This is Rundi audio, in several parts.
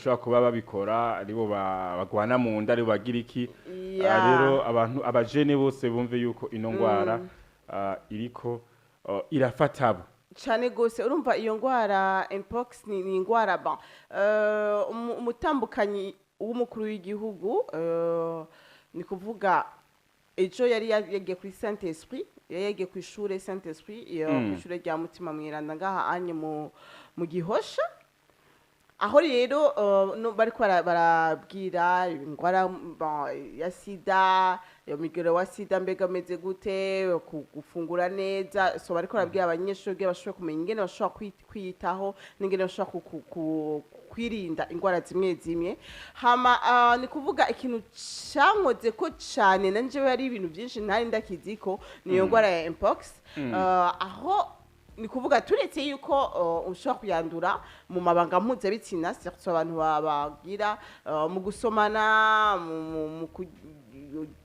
bashobora kuba babikora aribo bagwana mu nda aribo bagira iki rero abantu abajene bose bumve yuko ino ngwara iriko irafatabo cyane gose urumva iyo ngwara mpox ni ingwara umutambukanyi w'umukuru w'igihugu ni kuvuga ejo yari yagiye kuri Saint Esprit yagiye ku ishure Saint Esprit ku ishure rya Mutima Mweranda ngaha anye mu Gihosha aho rero bariko barabwira ingwara ya sida migero wa sida mbega meze gute gufungura neza so bariko barabwira abanyeshuri bashobora kumenya ingene bashobora kwiyitaho n'ingene bashobora kwirinda ingwara zimwe zimwe hama ni kuvuga ikintu cankoze ko cane nanje ari ibintu byinshi ntari ndakiziko niyo ngwara ya mpox aho ni kuvuga turetse yuko ushobora kuyandura mu mabanga mpuzabitsina surtout abantu bagira mu gusomana mu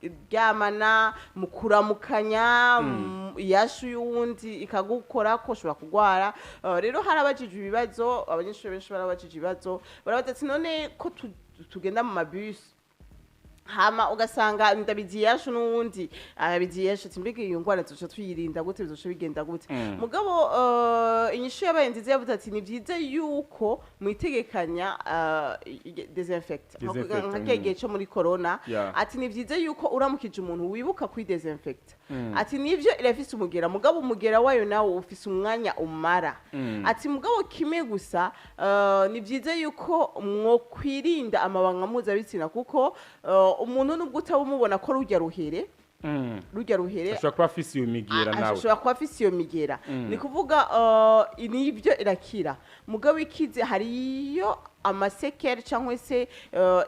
kuryamana mu kuramukanya yashu y'uwundi ikagukora ko ushobora kugwara rero harabajije ibibazo abanyeshuri benshi barabajije ibibazo barabaza ati none ko tugenda mu mabus hama ugasanga ndabiziyasho n'uwundi abiziyasho timbege iyo ngwara tuca tuyirinda gute bizoca bigenda gute mugabo inyishu yabaye nziza yavuze ati ni vyiza yuko mwitegekanya desinfect nk'akege cyo muri corona ati ni vyiza yuko uramukije umuntu wibuka kuri desinfect ati nivyo irafise umugera mugabo umugera wayo nawo ufise umwanya umara ati mugabo kimwe gusa ni vyiza yuko mwokwirinda amabanga mpuzabitsina kuko umuntu nubwo utabumubona ko rujya ruhere ashobora kuba afise iyo migera nawe ashobora kuba afise iyo migera ni kuvuga nibyo irakira mugabo ikize hariyo amasekeri cyangwa se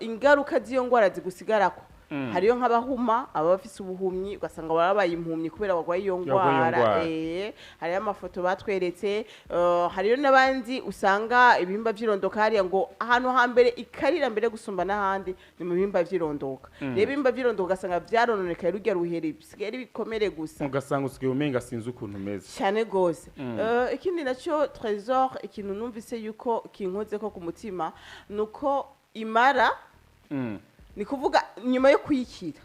ingaruka z'iyo ngwara zigusigarako hariyo nk'abahuma abafise ubuhumyi ugasanga barabaye impumyi kubera bagwaye iyo ngwara hariyo amafoto batweretse hariyo n'abandi usanga ibihimba vyirondoka hariya ngo ahantu hambere ikarira mbere gusumba n'ahandi ni mu bihimba vyirondoka rero ibihimba vyirondoka ugasanga vyarononekaye rujya ruhere bisigaye bikomere gusa ugasanga usigaye umenga sinzi ukuntu umeze cyane gose ikindi nacyo Trésor ikintu numvise yuko kinkoze ko ku mutima nuko imara ni kuvuga nyuma yo kuyikira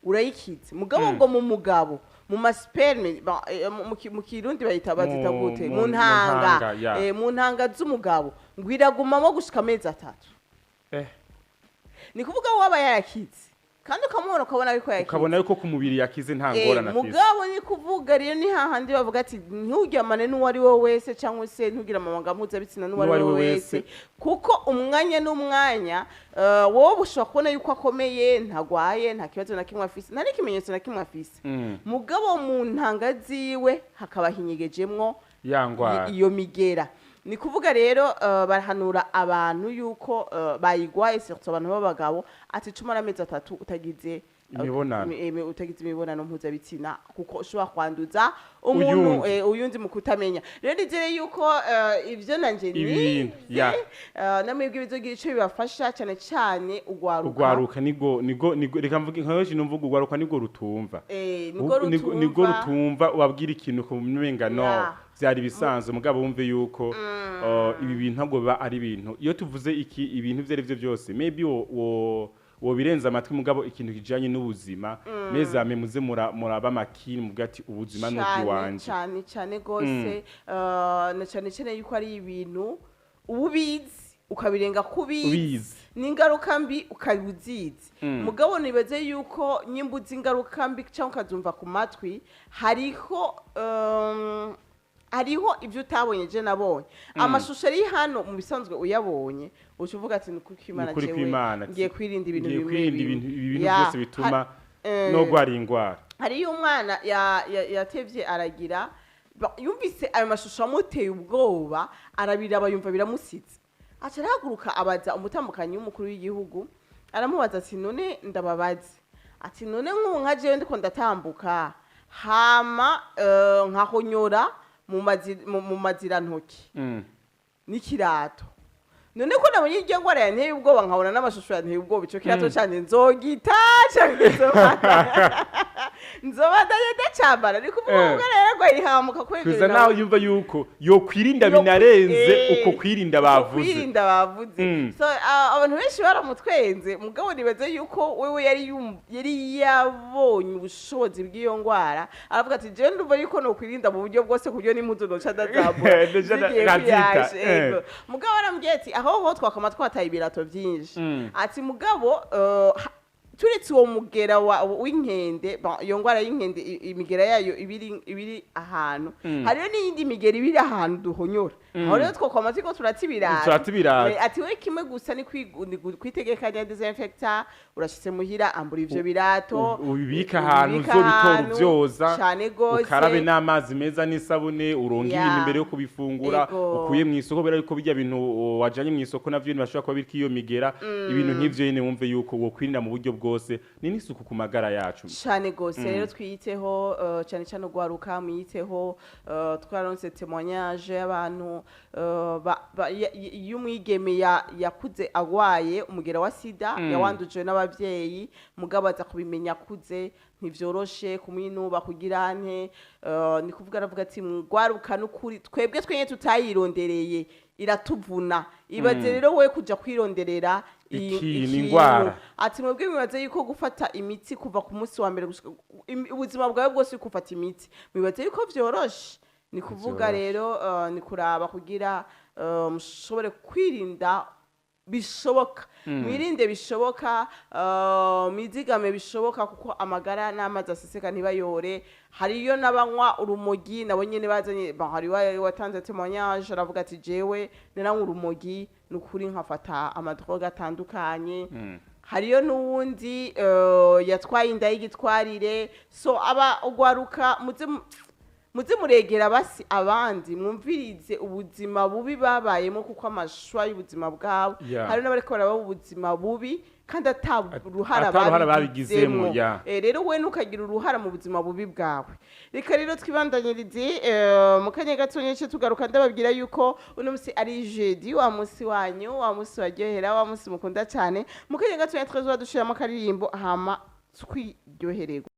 urayikize mugabo ngo mu mugabo mu masperme mu kirundi bayita bazita gute mu ntanga z'umugabo ngo iragumamo gushika amezi 3 ni kuvuga waba yarakize kandi ukamubona ukabona yuko yakize ukabona yuko ku mubiri yakize nta ngorane afise mugabo ni kuvuga rero ni hahandi bavuga ati nturyamane n'uwari we wese cyangwa se ntugira amabanga mpuzabitsina n'uwari we wese kuko umwanya n'umwanya wowe ushobora kubona yuko akomeye ntagwaye nta kibazo na kimwe afise nta n'ikimenyetso na kimwe afise mugabo mu ntanga ziwe hakaba hinyegejemwo iyo migera ni kuvuga rero barahanura abantu yuko bayigwaye surtout abantu b'abagabo ati cumara amezi 3 utagize imibonano mpuzabitsina kuko ushobora kwanduza umuntu uyundi mu kutamenya rero nizere yuko ivyo nanje ni namwebwe bizogira ico bibafasha cyane cyane ugwaruka nigo reka mvuge nkaje numvuga ugwaruka nigo rutumva nigo rutumva wabwira ikintu ku mwenga no byari bisanzwe mugabo wumve yuko ibi bintu ntabwo biba ari ibintu iyo tuvuze iki ibintu vyari byo byose maybe wo birenza amatwi mugabo ikintu kijanye n'ubuzima mezame muze muraba makini mugati ubuzima n'ubwiwanje cyane gose na cyane yuko ari ibintu ububizi ukabirenga kubizi n'ingaruka mbi ukabuzizi mugabo nibaze yuko nyimbuzi ingaruka mbi cyangwa ukazumva ku matwi hariho ibyo utabonye je nabonye amashusho ari hano mu bisanzwe uyabonye ucuvuga ati n'ukukimana jewe ngiye kwirinda ibintu byose bituma no gwara ingwara hariyo umwana yatevye aragira yumvise ayo mashusho amuteye ubwoba arabiraba yumva biramusize aca arahaguruka abaza umutambukanyi w'umukuru w'igihugu aramubaza ati none ndababaze ati none nk'ubu nka jewe ndiko ndatambuka hama nkahonyora mu mazirantoki n'ikirato none ko nabonye iryo ngwara yanteye ubwoba nkabona n'amashusho yanteye ubwoba ico kirato cyane nzogita cyane nzobandanya ndacambara ni kuvuga ngo rero ngo irihamuka kwegera kuza nawe yumva yuko yo kwirinda binarenze uko kwirinda bavuze so abantu benshi baramutwenze mugabo nibaze yuko wewe yari yabonye ubushobozi bw'iyo ngwara aravuga ati je ndumva yuko no kwirinda mu buryo bwose kubyo n'impuzu noca ndazabura mugabo arambwiye ati aho twakoma twataye ibirato byinshi ati mugabo turetse uwo mugera w'inkende iyo ngwara y'inkende imigera yayo ibiri ahantu hariyo n'iyindi migera ibiri ahantu duhonyora aho rero twakoma turiko turatibirato ati we kimwe gusa ni kwitegekanya desinfecta urashitse muhira ambura ivyo birato ubibika ahantu uzobitora uvyoza ukarabe n'amazi meza n'isabune uronga ibintu imbere yo kubifungura ukuye mu isoko bera yuko bijya bintu wajanye mu isoko navyo ntibashobora kuba biriko iyo migera ibintu nk'ivyo nyene wumve yuko wo kwirinda mu buryo bwose ni n'isuku ku magara yacu cyane gose rero twiyiteho cyane cyane ugwaruka mwiyiteho twaronse témoignage y'abantu y'umwigeme yakuze agwaye umugera wa sida yawanduje n'abavyeyi mugabo aza kubimenya akuze ntivyoroshe kumwinuba kugira nte ni kuvuga aravuga ati ngwaruka n'ukuri twebwe twenye tutayirondereye iratuvuna ibaze rero we kuja kwironderera iyi ngwara ati mwebwe mwibaze yuko gufata imiti kuva ku munsi wa mbere ubuzima bwawe bwose gufata imiti mwibaze yuko vyoroshe ni kuvuga rero ni kuraba kugira mushobore kwirinda bishoboka mwirinde bishoboka mizigame bishoboka kuko amagara n'amazi aseseka ntibayore hariyo n'abanywa urumogi nabo nyene bazanye hari watanze témoignage aravuga ati jewe naranywa urumogi nukuri nkafata amadroga atandukanye hariyo n'uwundi yatwaye inda y'igitwarire so aba ugwaruka muze muregera basi abandi mwumvirize ubuzima bubi babayemo kuko amashwa y'ubuzima bwabo hari n'abariko barabaho ubuzima bubi kandi ataruhara babigizemo rero we nukagira uruhara mu buzima bubi bwawe reka rero twibandanyirize mu kanya gato nyinshi tugaruka ndababwira yuko uno musi ari jeudi wa musi wanyu wa musi waryohera wa musi mukunda cyane mu kanya gato twazoba dushiramo akaririmbo hama twiryohererwa